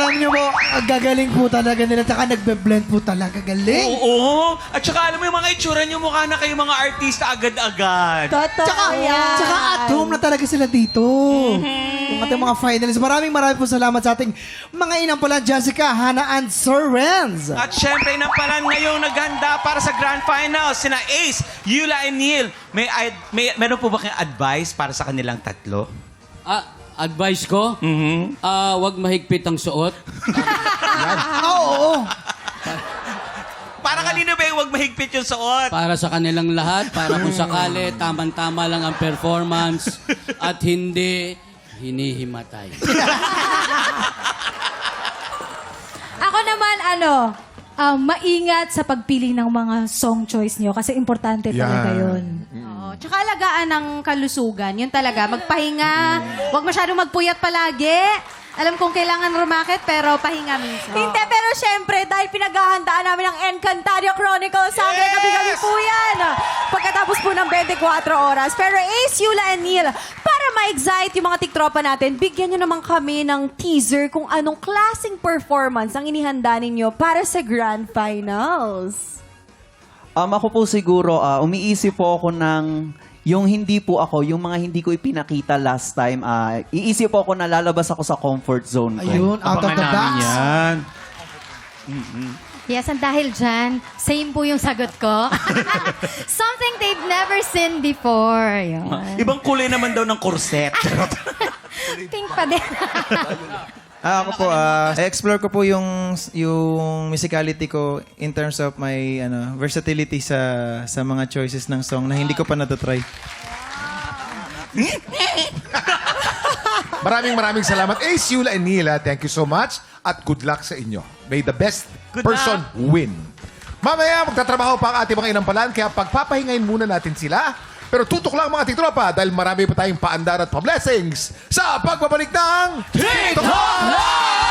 alam niyo po, ang gagaling po talaga nila. Tsaka nagbe-blend po talaga. Galing. Oo. At saka alam mo yung mga itsura nyo, mukha na kayo mga artista agad-agad. Tsaka at home na talaga sila dito. Yung ating mga finalists. Maraming po salamat sa ating mga inang pala, Jessica, Hannah, and Sir Renz. At syempre, napalan ngayong naghanda para sa Grand Finals, sina Ace, Yula, and Neil. Meron po ba kayong advice para sa kanilang tatlo? Advice ko? Wag mahigpit ang suot. Oo. Para kanino ba yung huwag mahigpit yung suot? Para sa kanilang lahat, para kung sakali, tamang-tama lang ang performance at hindi hinihimatay. Ako naman, maingat sa pagpili ng mga song choice niyo kasi importante talaga yun. Oo. Tsaka alagaan ng kalusugan. Yun talaga. Magpahinga. Huwag masyadong magpuyat palagi. Alam kong kailangan rumakit, pero pahinga minsan. Hindi, pero syempre, dahil pinaghahandaan namin ang Encantadia Chronicles, hanggang gabi-gabi po yan. Pagkatapos po ng 24 oras. Pero Ace, Yula, and Neil, para ma-excite yung mga tiktropa natin, bigyan nyo naman kami ng teaser kung anong klaseng performance ang inihanda ninyo para sa Grand Finals. Ako po siguro, umiisip po ako ng yung hindi po ako, yung mga hindi ko ipinakita last time, iisip po ako na lalabas ako sa comfort zone ko. Ayun, out of the box. Yan. Yes, and dahil dyan, same po yung sagot ko. Something they've never seen before. Yun. Ibang kulay naman daw ng corset. Pink pa din. Ako po, explore ko po yung musicality ko in terms of my versatility sa mga choices ng song na hindi ko pa natatry. Maraming salamat. Ace, Yula, and Neil, thank you so much at good luck sa inyo. May the best person win. Mamaya, magtatrabaho pa ang ating mga inampalan, kaya pagpapahingayin muna natin sila. Pero tutok lang mga tiktropa dahil marami pa tayong paandar at pa-blessings sa pagbabalik ng TikTok Live!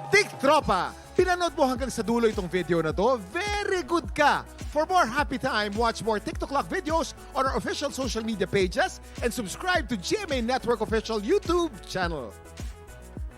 Tiktropa, pinanood mo hanggang sa dulo itong video na to? Very good ka! For more happy time, watch more TikTok Lock videos on our official social media pages and subscribe to GMA Network official YouTube channel.